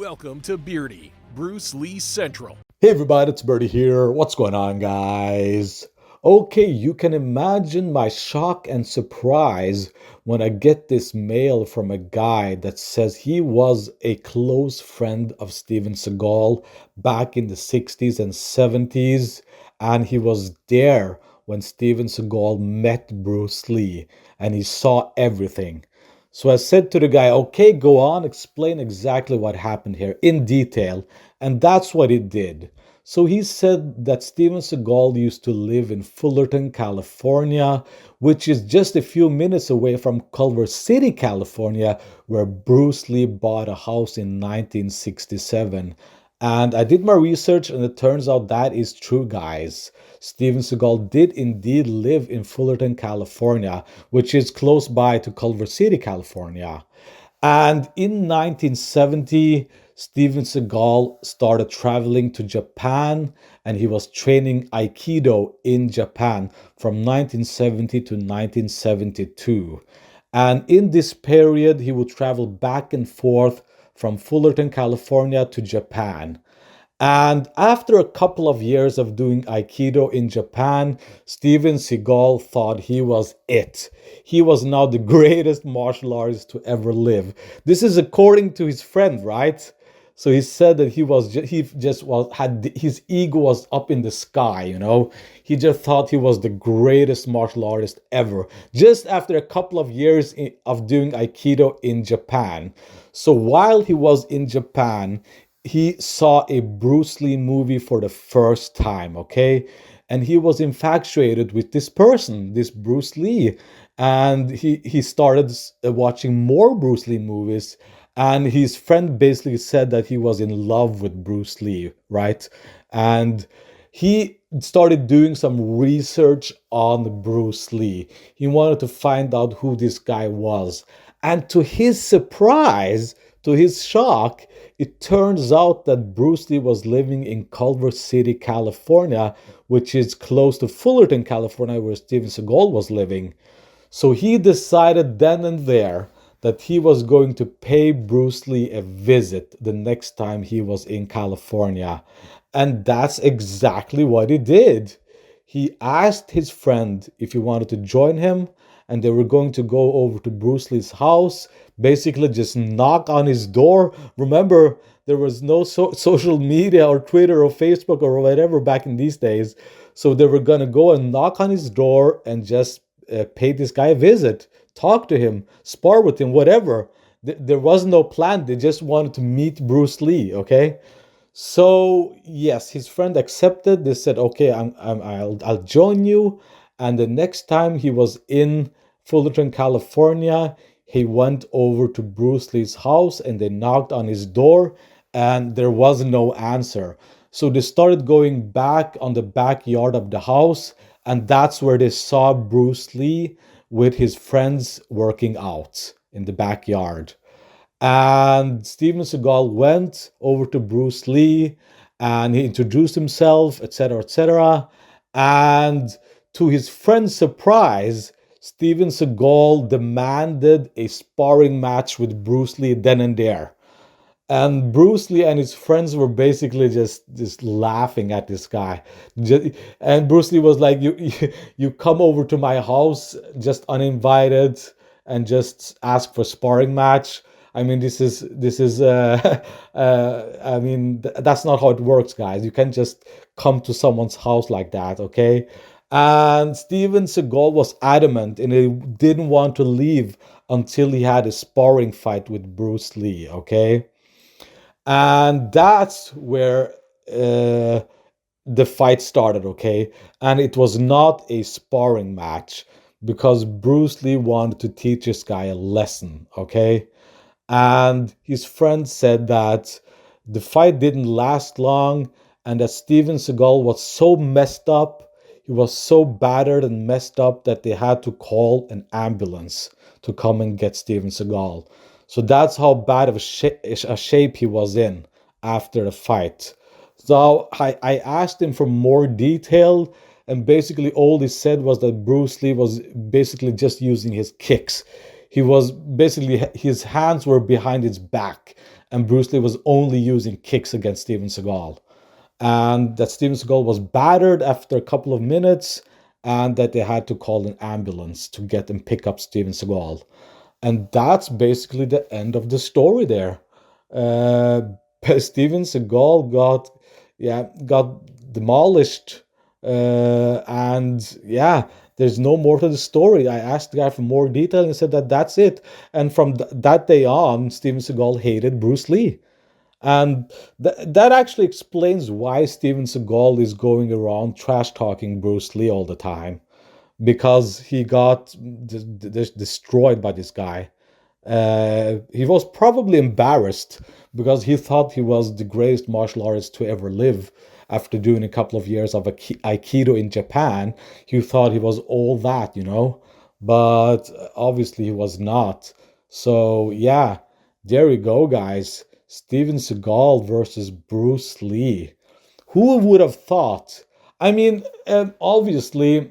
Welcome to Beardy, Bruce Lee Central. Hey everybody, it's Birdie here. What's going on, guys? Okay, you can imagine my shock and surprise when I get this mail from a guy that says he was a close friend of Steven Seagal back in the 60s and 70s, and he was there when Steven Seagal met Bruce Lee, and he saw everything. So I said to the guy, okay, go on, explain exactly what happened here in detail. And that's what he did. So he said that Steven Seagal used to live in Fullerton, California, which is just a few minutes away from Culver City, California, where Bruce Lee bought a house in 1967. And I did my research, and it turns out that is true, guys. Steven Seagal did indeed live in Fullerton, California, which is close by to Culver City, California. And in 1970, Steven Seagal started traveling to Japan, and he was training Aikido in Japan from 1970 to 1972. And in this period, he would travel back and forth from Fullerton, California to Japan. And after a couple of years of doing Aikido in Japan, Steven Seagal thought he was it. He was now the greatest martial artist to ever live. This is according to his friend, right? So he said that his ego was up in the sky, you know. He just thought he was the greatest martial artist ever. Just after a couple of years of doing Aikido in Japan. So while he was in Japan, he saw a Bruce Lee movie for the first time, okay? And he was infatuated with this person, this Bruce Lee. And he started watching more Bruce Lee movies. And his friend basically said that he was in love with Bruce Lee, right? And he started doing some research on Bruce Lee. He wanted to find out who this guy was. And to his surprise, to his shock, it turns out that Bruce Lee was living in Culver City, California, which is close to Fullerton, California, where Steven Seagal was living. So he decided then and there that he was going to pay Bruce Lee a visit the next time he was in California. And that's exactly what he did. He asked his friend if he wanted to join him, and they were going to go over to Bruce Lee's house, basically just knock on his door. Remember, there was no social media or Twitter or Facebook or whatever back in these days. So they were going to go and knock on his door and just pay this guy a visit, talk to him, spar with him, whatever. There was no plan. They just wanted to meet Bruce Lee, okay? So yes, his friend accepted. They said, okay, I'll join you. And the next time he was in Fullerton, California, he went over to Bruce Lee's house and they knocked on his door and there was no answer. So they started going back on the backyard of the house, and that's where they saw Bruce Lee with his friends working out in the backyard. And Steven Seagal went over to Bruce Lee and he introduced himself, etc., etc. And to his friend's surprise, Steven Seagal demanded a sparring match with Bruce Lee then and there. And Bruce Lee and his friends were basically just laughing at this guy. And Bruce Lee was like, you come over to my house just uninvited and just ask for sparring match. I mean, this is that's not how it works, guys. You can't just come to someone's house like that, okay? And Steven Seagal was adamant and he didn't want to leave until he had a sparring fight with Bruce Lee, okay? And that's where the fight started, okay? And it was not a sparring match because Bruce Lee wanted to teach this guy a lesson, okay? And his friend said that the fight didn't last long and that Steven Seagal was so messed up, he was so battered and messed up that they had to call an ambulance to come and get Steven Seagal. So that's how bad of a shape he was in after the fight. So I asked him for more detail, and basically all he said was that Bruce Lee was basically just using his kicks. he was basically, his hands were behind his back, and Bruce Lee was only using kicks against Steven Seagal, and that Steven Seagal was battered after a couple of minutes, and that they had to call an ambulance to get and pick up Steven Seagal. And that's basically the end of the story there. Uh, Steven Seagal got demolished, and yeah, there's no more to the story. I asked the guy for more detail, and he said that that's it. And from that day on, Steven Seagal hated Bruce Lee. And that actually explains why Steven Seagal is going around trash talking Bruce Lee all the time, because he got destroyed by this guy. He was probably embarrassed because he thought he was the greatest martial artist to ever live. After doing a couple of years of Aikido in Japan, he thought he was all that. But obviously he was not. So yeah, there you go, guys. Steven Seagal versus Bruce Lee. Who would have thought? I mean, obviously,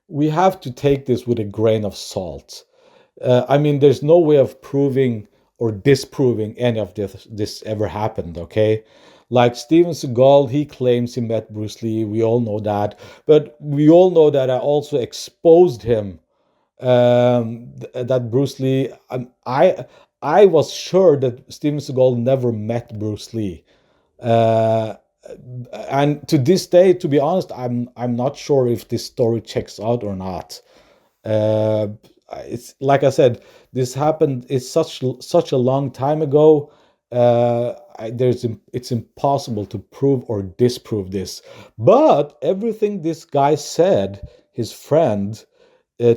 we have to take this with a grain of salt. I mean, there's no way of proving or disproving any of this ever happened, okay? Like Steven Seagal, he claims he met Bruce Lee. We all know that. But we all know that I also exposed him, that Bruce Lee, I was sure that Steven Seagal never met Bruce Lee. Uh, and to this day, to be honest, I'm not sure if this story checks out or not. Uh, it's like I said, this happened. It's such a long time ago. It's impossible to prove or disprove this. But everything this guy said, his friend,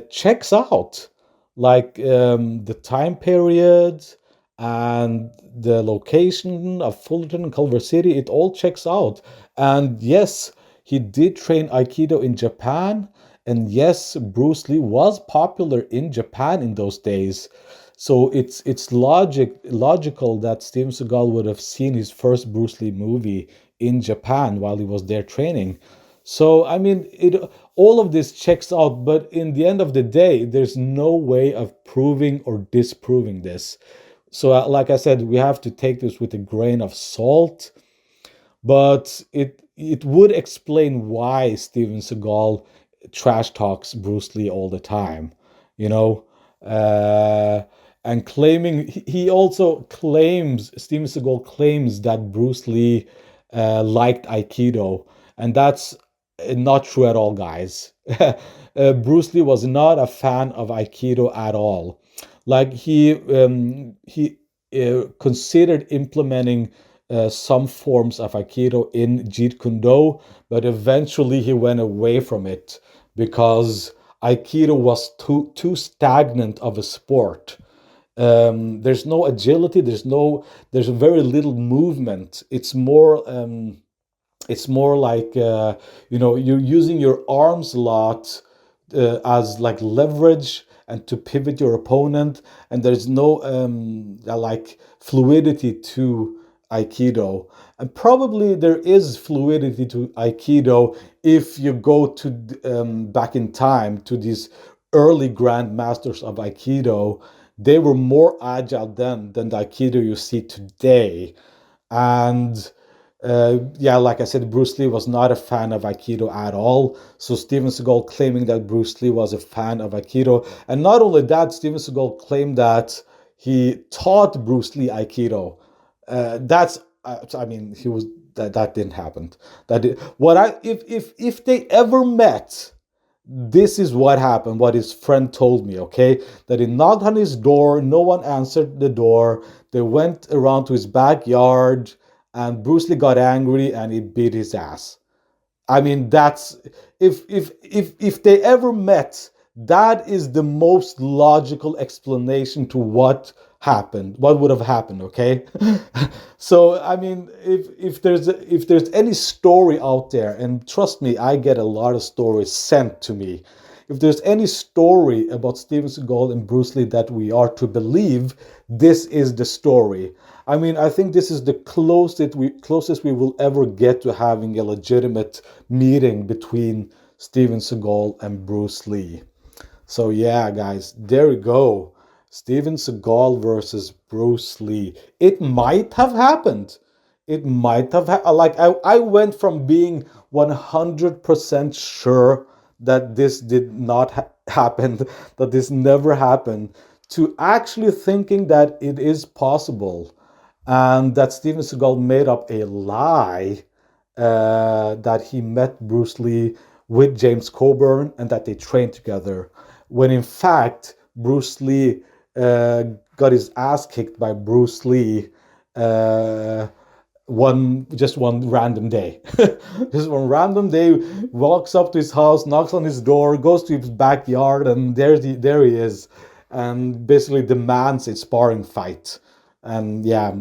checks out. Like the time period and the location of Fullerton and Culver City, it all checks out. And yes, he did train Aikido in Japan. And yes, Bruce Lee was popular in Japan in those days. So it's logical that Steven Seagal would have seen his first Bruce Lee movie in Japan while he was there training. So I mean, it all of this checks out, but in the end of the day, there's no way of proving or disproving this. So, like I said, we have to take this with a grain of salt. But it would explain why Steven Seagal trash talks Bruce Lee all the time, you know. Uh, and claiming he also claims Steven Seagal claims that Bruce Lee liked Aikido, and that's not true at all, guys. Bruce Lee was not a fan of Aikido at all. Like he considered implementing some forms of Aikido in Jeet Kune Do, but eventually he went away from it because Aikido was too stagnant of a sport. There's no agility. There's very little movement. It's more like you're using your arms a lot as like leverage and to pivot your opponent, and there's no like fluidity to Aikido. And probably there is fluidity to Aikido if you go to back in time to these early grandmasters of Aikido. They were more agile then than the Aikido you see today. And yeah, like I said, Bruce Lee was not a fan of Aikido at all. So Steven Seagal claiming that Bruce Lee was a fan of Aikido. And not only that, Steven Seagal claimed that he taught Bruce Lee Aikido. I mean, he was that didn't happen. If they ever met, this is what happened, what his friend told me, okay? That he knocked on his door, no one answered the door. They went around to his backyard, and Bruce Lee got angry and he beat his ass. I mean, that's if they ever met, that is the most logical explanation to what happened, what would have happened, okay? So I mean, if there's any story out there, and trust me, I get a lot of stories sent to me. If there's any story about Steven Seagal and Bruce Lee that we are to believe, this is the story. I mean, I think this is the closest we will ever get to having a legitimate meeting between Steven Seagal and Bruce Lee. So yeah, guys, there we go. Steven Seagal versus Bruce Lee. It might have happened. It might have like I went from being 100% sure that this did not happen, that this never happened, to actually thinking that it is possible, and that Steven Seagal made up a lie, that he met Bruce Lee with James Coburn and that they trained together, when in fact Bruce Lee got his ass kicked by Bruce Lee, uh, one random day. Just one random day, walks up to his house, knocks on his door, goes to his backyard, and there he is, and basically demands a sparring fight. And yeah,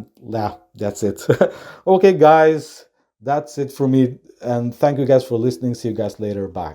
that's it. Okay, guys, that's it for me. And thank you guys for listening. See you guys later. Bye.